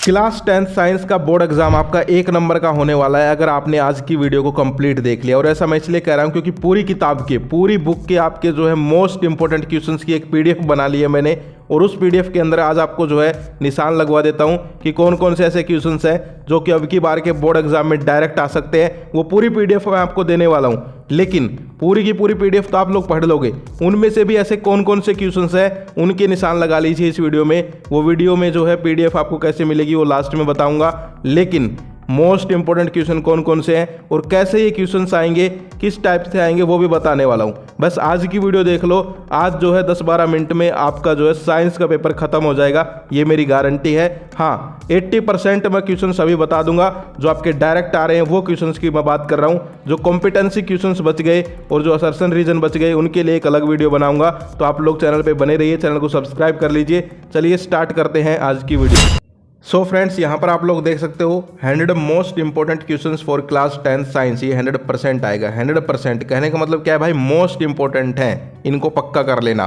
Class 10th science का board exam आपका 1 number का होने वाला है अगर आपने आज की वीडियो को कंप्लीट देख लिया। और ऐसा मैं इसलिए कह रहा हूं क्योंकि पूरी किताब के पूरी बुक के आपके जो है मोस्ट इंपॉर्टेंट क्वेश्चंस की एक पीडीएफ बना ली है मैंने, और उस पीडीएफ के अंदर आज आपको जो है निशान लगवा देता हूं कि कौन कौन से ऐसे क्वेश्चंस हैं जो कि अब की बार के बोर्ड एग्जाम में डायरेक्ट आ सकते हैं। वो पूरी पीडीएफ मैं आपको देने वाला हूं, लेकिन पूरी की पूरी पीडीएफ तो आप लोग पढ़ लोगे, उनमें से भी ऐसे कौन कौन से क्वेश्चंस हैं उनके निशान लगा लीजिए इस वीडियो में। वो वीडियो में जो है पीडीएफ आपको कैसे मिलेगी वो लास्ट में बताऊंगा, लेकिन मोस्ट इंपॉर्टेंट क्वेश्चन कौन कौन से हैं और कैसे ये क्वेश्चंस आएंगे, किस टाइप से आएंगे वो भी बताने वाला हूँ। बस आज की वीडियो देख लो, आज जो है 10-12 मिनट में आपका जो है साइंस का पेपर खत्म हो जाएगा, ये मेरी गारंटी है। हाँ, 80% मैं क्वेश्चन अभी बता दूंगा जो आपके डायरेक्ट आ रहे हैं, वो क्वेश्चन की मैं बात कर रहा हूँ। जो कॉम्पिटेंसी क्वेश्चन बच गए और जो असर्शन रीजन बच गए उनके लिए एक अलग वीडियो बनाऊंगा, तो आप लोग चैनल पर बने रहिए, चैनल को सब्सक्राइब कर लीजिए। चलिए स्टार्ट करते हैं आज की वीडियो। सो फ्रेंड्स, यहाँ पर आप लोग देख सकते हो 100 most important questions for class 10th science. ये 100% आएगा। 100% कहने का मतलब क्या है भाई, मोस्ट इंपॉर्टेंट है, इनको पक्का कर लेना।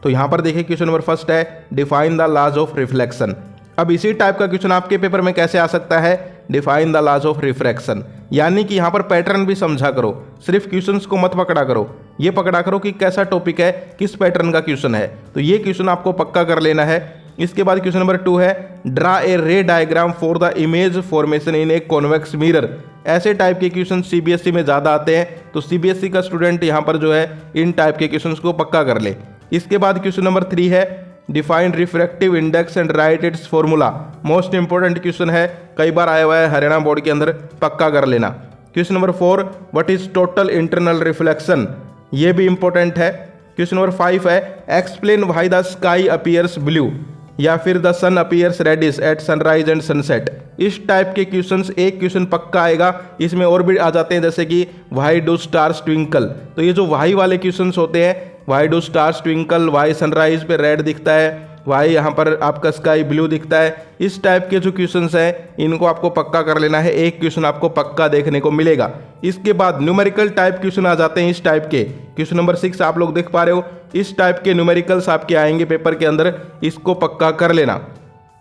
तो यहाँ पर देखिए क्वेश्चन नंबर फर्स्ट है define the laws of reflection. अब इसी टाइप का क्वेश्चन आपके पेपर में कैसे आ सकता है, define the laws of refraction, यानी कि यहाँ पर पैटर्न भी समझा करो, सिर्फ क्वेश्चंस को मत पकड़ा करो, ये पकड़ा करो कि कैसा टॉपिक है, किस पैटर्न का क्वेश्चन है। तो ये क्वेश्चन आपको पक्का कर लेना है। इसके बाद क्वेश्चन नंबर 2 है ड्रा ए रे diagram for the image formation in a convex mirror. ऐसे टाइप के क्वेश्चन सीबीएसई में ज़्यादा आते हैं, तो सीबीएसई का स्टूडेंट यहाँ पर जो है इन टाइप के क्वेश्चन को पक्का कर ले। इसके बाद क्वेश्चन नंबर 3 है define refractive index and right it's formula. Most important question है, कई बार आया हुआ है हरियाणा बोर्ड के अंदर, पक्का कर लेना। Question number 4 what is total internal reflection, ये भी इंपॉर्टेंट है। क्वेश्चन नंबर 5 है explain why the sky appears blue, या फिर the sun appears reddish at sunrise and sunset. इस टाइप के क्वेश्चंस एक क्वेश्चन पक्का आएगा। इसमें और भी आ जाते हैं जैसे कि व्हाई डू स्टार्स ट्विंकल। तो ये जो व्हाई वाले क्वेश्चंस होते हैं, why do stars twinkle, why sunrise पे रेड दिखता है, व्हाई यहाँ पर आपका स्काई ब्लू दिखता है, इस टाइप के जो क्वेश्चंस हैं इनको आपको पक्का कर लेना है। एक क्वेश्चन आपको पक्का देखने को मिलेगा। इसके बाद न्यूमेरिकल टाइप क्वेश्चन आ जाते हैं इस टाइप के। क्वेश्चन नंबर 6 आप लोग देख पा रहे हो, इस टाइप के न्यूमेरिकल्स आपके आएंगे पेपर के अंदर, इसको पक्का कर लेना।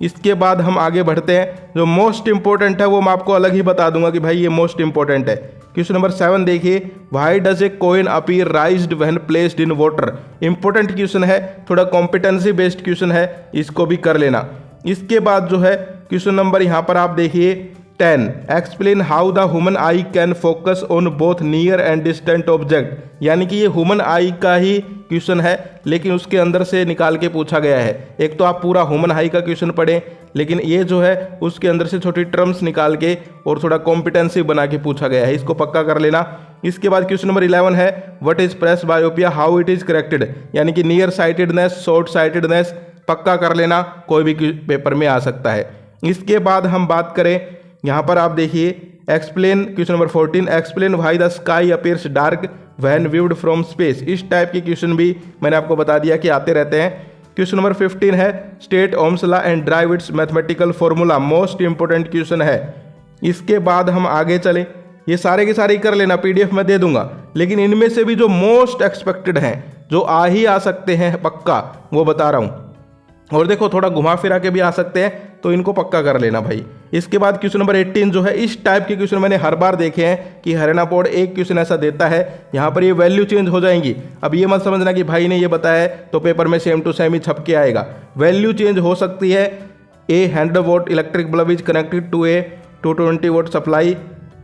इसके बाद हम आगे बढ़ते हैं, जो मोस्ट इंपॉर्टेंट है वो मैं आपको अलग ही बता दूंगा कि भाई ये मोस्ट इंपॉर्टेंट है। क्वेश्चन नंबर 7 देखिए why does a coin appear राइज्ड when placed in water. Important question है, थोड़ा कॉम्पिटेंसी बेस्ड क्वेश्चन है, इसको भी कर लेना। इसके बाद जो है क्वेश्चन नंबर यहाँ पर आप देखिए 10 explain how the human I can focus on both near and distant object, यानी कि ये ह्यूमन आई का ही क्वेश्चन है, लेकिन उसके अंदर से निकाल के पूछा गया है। एक तो आप पूरा ह्यूमन आई का क्वेश्चन पढ़ें, लेकिन ये जो है उसके अंदर से छोटी टर्म्स निकाल के और थोड़ा कॉम्पिटेंसी बना के पूछा गया है, इसको पक्का कर लेना। इसके बाद क्वेश्चन नंबर 11 है what is presbyopia, how it is corrected, यानी कि नियर साइटेडनेस, शॉर्ट साइटेडनेस, पक्का कर लेना, कोई भी पेपर में आ सकता है। इसके बाद हम बात करें, यहाँ पर आप देखिए explain question number 14 explain why the sky appears dark when viewed from space. इस टाइप के क्वेश्चन भी मैंने आपको बता दिया कि आते रहते हैं। क्वेश्चन नंबर 15 है state Ohm's law and drive it's mathematical formula, most important question है। इसके बाद हम आगे चले, ये सारे के सारे कर लेना, पीडीएफ में दे दूंगा, लेकिन इनमें से भी जो मोस्ट एक्सपेक्टेड हैं, जो आ ही आ सकते हैं पक्का, वो बता रहा हूँ। और देखो थोड़ा घुमा फिरा के भी आ सकते हैं, तो इनको पक्का कर लेना भाई। इसके बाद क्वेश्चन नंबर 18 जो है, इस टाइप के क्वेश्चन मैंने हर बार देखे हैं कि हरियाणा बोर्ड एक क्वेश्चन ऐसा देता है, यहाँ पर ये वैल्यू चेंज हो जाएंगी। अब ये मत समझना कि भाई ने ये बताया है तो पेपर में सेम टू सेम ही छप के आएगा, वैल्यू चेंज हो सकती है। A 100 volt electric bulb is connected to a 220 volt supply,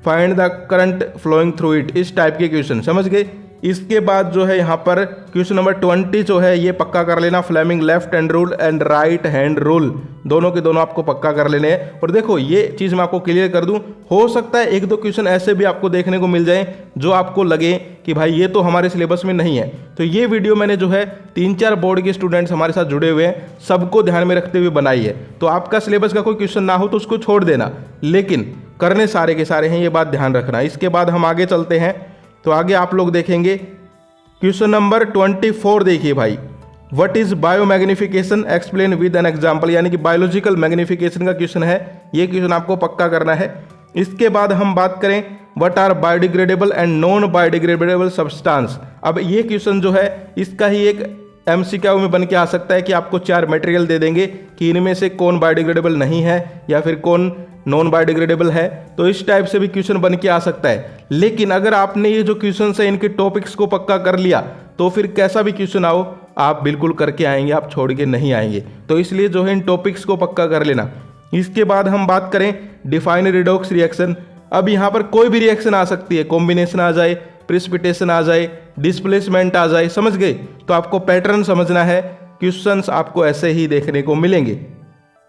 find the current flowing through it, इस टाइप के क्वेश्चन समझ गए। इसके बाद जो है यहाँ पर क्वेश्चन नंबर 20 जो है ये पक्का कर लेना, Fleming left hand rule and right hand rule, दोनों के दोनों आपको पक्का कर लेने हैं। और देखो ये चीज़ मैं आपको क्लियर कर दूं, हो सकता है 1-2 क्वेश्चन ऐसे भी आपको देखने को मिल जाए जो आपको लगे कि भाई ये तो हमारे सिलेबस में नहीं है। तो ये वीडियो मैंने जो है 3-4 बोर्ड के स्टूडेंट्स हमारे साथ जुड़े हुए हैं, सबको ध्यान में रखते हुए बनाई है। तो आपका सिलेबस का कोई क्वेश्चन ना हो तो उसको छोड़ देना, लेकिन करने सारे के सारे हैं, ये बात ध्यान रखना। इसके बाद हम आगे चलते हैं, तो आगे आप लोग देखेंगे क्वेश्चन नंबर 24 देखिए भाई what is bio magnification explain with an example, यानी कि बायोलॉजिकल मैग्निफिकेशन का क्वेश्चन है, ये क्वेश्चन आपको पक्का करना है। इसके बाद हम बात करें what are biodegradable and non biodegradable substance. अब ये क्वेश्चन जो है इसका ही एक MCQ में बन के आ सकता है कि आपको 4 मटेरियल दे देंगे कि इनमें से कौन बायोडिग्रेडेबल नहीं है या फिर कौन नॉन बायोडिग्रेडेबल है, तो इस टाइप से भी क्वेश्चन बन के आ सकता है। लेकिन अगर आपने ये जो क्वेश्चन है इनके टॉपिक्स को पक्का कर लिया तो फिर कैसा भी क्वेश्चन आओ आप बिल्कुल करके आएंगे, आप छोड़ के नहीं आएंगे। तो इसलिए जो है इन टॉपिक्स को पक्का कर लेना। इसके बाद हम बात करें डिफाइन रिडॉक्स रिएक्शन। अब यहाँ पर कोई भी रिएक्शन आ सकती है, कॉम्बिनेशन आ जाए, प्रिसिपिटेशन आ जाए, डिस्प्लेसमेंट आ जाए, समझ गए। तो आपको पैटर्न समझना है, क्वेश्चंस आपको ऐसे ही देखने को मिलेंगे।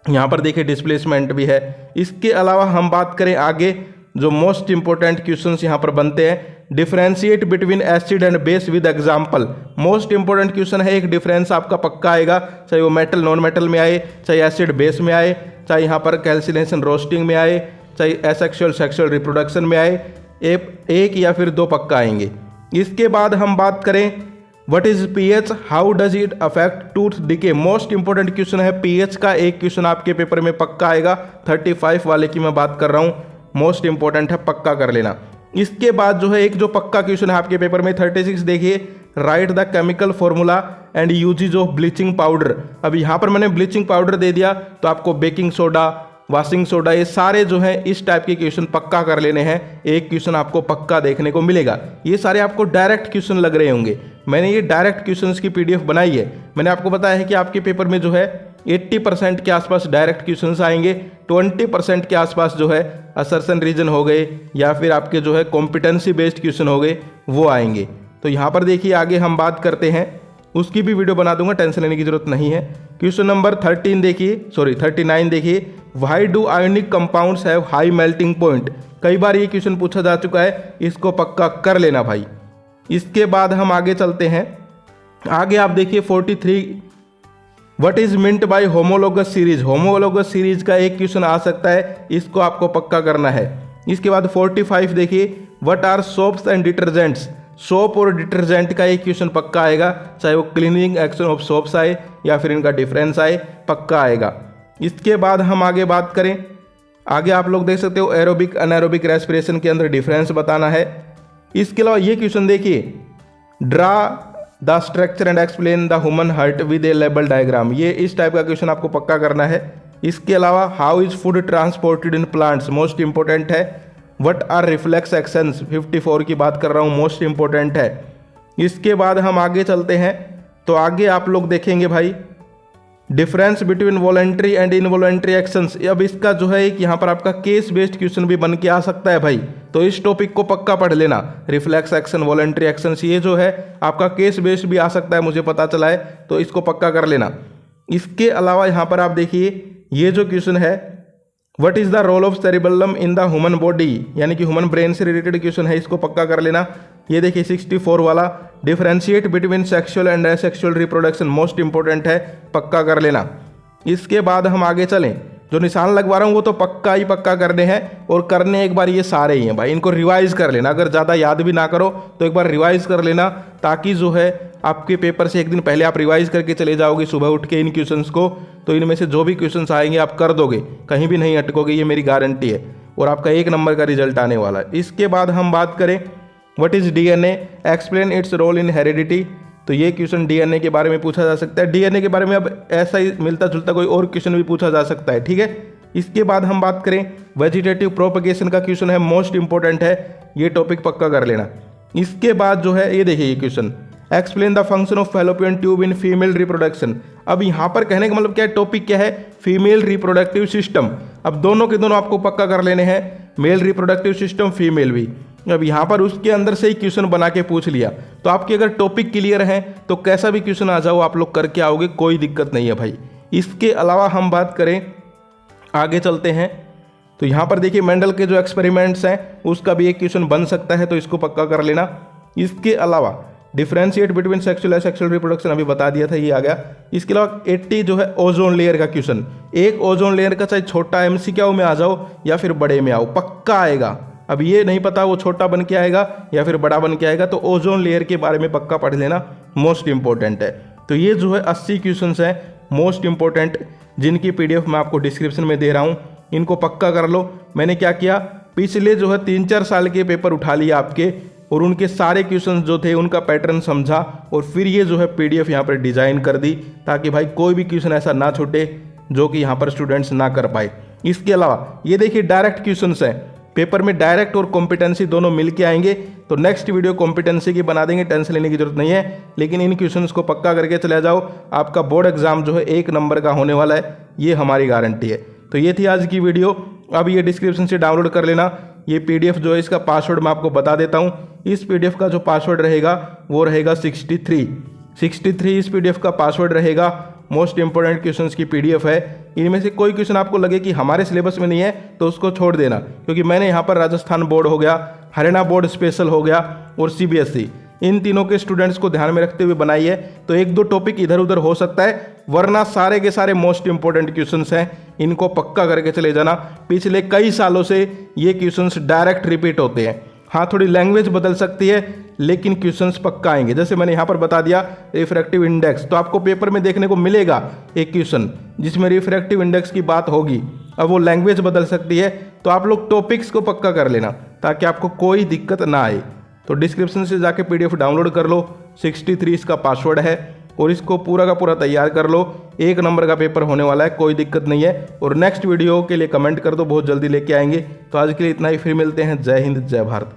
यहाँ पर देखिए डिस्प्लेसमेंट भी है। इसके अलावा हम बात करें आगे जो मोस्ट इंपॉर्टेंट क्वेश्चंस यहाँ पर बनते हैं, differentiate between acid and base with example. Most important question है, एक डिफरेंस आपका पक्का आएगा, चाहे वो मेटल नॉन मेटल में आए, चाहे एसिड बेस में आए, चाहे यहाँ पर कैल्सिनेशन रोस्टिंग में आए, चाहे एसेक्सुअल सेक्सुअल रिप्रोडक्शन में आए, एक या फिर 2 पक्का आएंगे। इसके बाद हम बात करें what is pH, how does it affect tooth decay. Most important question है पीएच का, एक क्वेश्चन आपके पेपर में पक्का आएगा। 35 वाले की मैं बात कर रहा हूँ, मोस्ट इंपॉर्टेंट है, पक्का कर लेना। इसके बाद जो है एक जो पक्का क्वेश्चन है आपके पेपर में 36 देखिए, write the chemical formula and uses of bleaching powder. अब यहाँ पर मैंने ब्लीचिंग पाउडर दे दिया तो आपको बेकिंग सोडा, वॉशिंग सोडा, ये सारे जो है इस टाइप के क्वेश्चन पक्का कर लेने हैं। एक क्वेश्चन आपको पक्का देखने को मिलेगा। ये सारे आपको डायरेक्ट क्वेश्चन लग रहे होंगे। मैंने ये डायरेक्ट क्वेश्चंस की PDF बनाई है। मैंने आपको बताया है कि आपके पेपर में जो है 80% के आसपास डायरेक्ट क्वेश्चंस आएंगे, 20% के आसपास जो है असर्शन रीजन हो गए या फिर आपके जो है कॉम्पिटेंसी बेस्ड क्वेश्चन हो गए, वो आएंगे। तो यहाँ पर देखिए आगे हम बात करते हैं, उसकी भी वीडियो बना दूंगा, टेंशन लेने की जरूरत नहीं है। क्वेश्चन नंबर 39 देखिए, why do ionic compounds have high melting point. कई बार ये क्वेश्चन पूछा जा चुका है, इसको पक्का कर लेना भाई। इसके बाद हम आगे चलते हैं। आगे आप देखिए 43, what is meant by homologous series. Homologous series का एक क्वेश्चन आ सकता है, इसको आपको पक्का करना है। इसके बाद 45 देखिए, what are soaps and detergents. Soap और डिटर्जेंट का एक क्वेश्चन पक्का आएगा, चाहे वो क्लीनिंग एक्शन ऑफ सोप्स आए या फिर इनका डिफरेंस आए, पक्का आएगा। इसके बाद हम आगे बात करें, आगे आप लोग देख सकते हो एरोबिक अनएरोबिक रेस्पिरेशन के अंदर डिफरेंस बताना है। इसके अलावा ये क्वेश्चन देखिए, draw the structure and explain the human heart with A label diagram. ये इस टाइप का क्वेश्चन आपको पक्का करना है। इसके अलावा how is food transported in plants, most important है। व्हाट आर रिफ्लेक्स एक्शंस, 54 की बात कर रहा हूँ, मोस्ट इंपॉर्टेंट है। इसके बाद हम आगे चलते हैं, तो आगे आप लोग देखेंगे भाई difference between voluntary and involuntary actions. अब इसका जो है एक यहाँ पर आपका केस बेस्ड क्वेश्चन भी बन के आ सकता है भाई, तो इस टॉपिक को पक्का पढ़ लेना। रिफ्लेक्स एक्शन, वॉलेंट्री एक्शंस, ये जो है आपका केस बेस्ड भी आ सकता है, मुझे पता चला है, तो इसको पक्का कर लेना। इसके अलावा यहाँ पर आप देखिए ये जो क्वेश्चन है, what is the role of cerebellum in the human body, यानी कि ह्यूमन ब्रेन से रिलेटेड क्वेश्चन है, इसको पक्का कर लेना। ये देखिए 64 वाला, differentiate between sexual and asexual reproduction, most important है, पक्का कर लेना। इसके बाद हम आगे चलें, जो निशान लगवा रहा हूँ वो तो पक्का ही पक्का करने हैं, और करने एक बार ये सारे ही हैं भाई, इनको रिवाइज कर लेना। अगर ज़्यादा याद भी ना करो तो एक बार रिवाइज कर लेना, ताकि जो है आपके पेपर से एक दिन पहले आप रिवाइज करके चले जाओगे सुबह उठ के इन क्वेश्चंस को, तो इनमें से जो भी क्वेश्चंस आएंगे आप कर दोगे, कहीं भी नहीं अटकोगे, ये मेरी गारंटी है, और आपका 1 नंबर का रिजल्ट आने वाला है। इसके बाद हम बात करें what is DNA, explain its role in heredity. तो ये क्वेश्चन DNA के बारे में पूछा जा सकता है। DNA के बारे में अब ऐसा ही मिलता जुलता कोई और क्वेश्चन भी पूछा जा सकता है, ठीक है। इसके बाद हम बात करें वेजिटेटिव प्रोपगेशन का क्वेश्चन है, मोस्ट इंपॉर्टेंट है, ये टॉपिक पक्का कर लेना। इसके बाद जो है ये देखिए ये question, explain the function of fallopian tube in female reproduction. अब यहाँ पर कहने का मतलब क्या है, टॉपिक क्या है, फीमेल रिप्रोडक्टिव सिस्टम। अब दोनों के दोनों आपको पक्का कर लेने हैं, मेल रिप्रोडक्टिव सिस्टम, फीमेल भी। अब यहाँ पर उसके अंदर से ही क्वेश्चन बना के पूछ लिया, तो आपके अगर टॉपिक क्लियर है तो कैसा भी क्वेश्चन आ जाओ आप लोग करके आओगे, कोई दिक्कत नहीं है भाई। इसके अलावा हम बात करें, आगे चलते हैं, तो यहाँ पर देखिए मेंडल के जो एक्सपेरिमेंट्स हैं उसका भी एक क्वेश्चन बन सकता है, तो इसको पक्का कर लेना। इसके अलावा differentiate between sexual and sexual reproduction अभी बता दिया था, ये आ गया। इसके अलावा 80 जो है ओजोन लेयर का क्वेश्चन, एक ओजोन लेयर का चाहे छोटा MCQ में आ जाओ या फिर बड़े में आओ, पक्का आएगा। अब ये नहीं पता वो छोटा बन के आएगा या फिर बड़ा बन के आएगा, तो ओजोन लेयर के बारे में पक्का पढ़ लेना, मोस्ट इंपॉर्टेंट है। तो ये जो है 80 क्वेश्चंस हैं मोस्ट इंपॉर्टेंट, जिनकी PDF मैं आपको डिस्क्रिप्शन में दे रहा हूँ, इनको पक्का कर लो। मैंने क्या किया, पिछले जो है 3-4 साल के पेपर उठा लिए आपके, और उनके सारे क्वेश्चंस जो थे उनका पैटर्न समझा और फिर ये जो है पीडीएफ यहाँ पर डिज़ाइन कर दी, ताकि भाई कोई भी क्वेश्चन ऐसा ना छूटे जो कि यहाँ पर स्टूडेंट्स ना कर पाए। इसके अलावा ये देखिए डायरेक्ट क्वेश्चंस हैं, पेपर में डायरेक्ट और कॉम्पिटेंसी दोनों मिल के आएंगे। तो नेक्स्ट वीडियो कॉम्पिटेंसी की बना देंगे, टेंशन लेने की जरूरत नहीं है, लेकिन इन क्वेश्चंस को पक्का करके चले जाओ, आपका बोर्ड एग्जाम जो है 1 नंबर का होने वाला है, ये हमारी गारंटी है। तो ये थी आज की वीडियो। अब ये डिस्क्रिप्शन से डाउनलोड कर लेना। ये पीडीएफ जो है इसका पासवर्ड मैं आपको बता देता हूँ। इस पीडीएफ का जो पासवर्ड रहेगा वो रहेगा 63 इस पीडीएफ का पासवर्ड रहेगा। मोस्ट इंपोर्टेंट क्वेश्चंस की पीडीएफ है। इनमें से कोई क्वेश्चन आपको लगे कि हमारे सिलेबस में नहीं है तो उसको छोड़ देना, क्योंकि मैंने यहाँ पर राजस्थान बोर्ड हो गया, हरियाणा बोर्ड स्पेशल हो गया और सीबीएसई, इन तीनों के स्टूडेंट्स को ध्यान में रखते हुए बनाई है। तो 1-2 टॉपिक इधर उधर हो सकता है, वरना सारे के सारे मोस्ट इंपोर्टेंट क्वेश्चंस हैं, इनको पक्का करके चले जाना। पिछले कई सालों से ये क्वेश्चंस डायरेक्ट रिपीट होते हैं। हाँ, थोड़ी लैंग्वेज बदल सकती है, लेकिन क्वेश्चंस पक्का आएंगे। जैसे मैंने यहाँ पर बता दिया रिफ्रैक्टिव इंडेक्स, तो आपको पेपर में देखने को मिलेगा एक क्वेश्चन जिसमें रिफ्रैक्टिव इंडेक्स की बात होगी। अब वो लैंग्वेज बदल सकती है, तो आप लोग टॉपिक्स को पक्का कर लेना ताकि आपको कोई दिक्कत ना आए। तो डिस्क्रिप्शन से जाके पीडीएफ डाउनलोड कर लो, 63 इसका पासवर्ड है, और इसको पूरा का पूरा तैयार कर लो। 1 नंबर का पेपर होने वाला है, कोई दिक्कत नहीं है। और नेक्स्ट वीडियो के लिए कमेंट कर दो, बहुत जल्दी लेके आएंगे। तो आज के लिए इतना ही, फिर मिलते हैं। जय हिंद, जय भारत।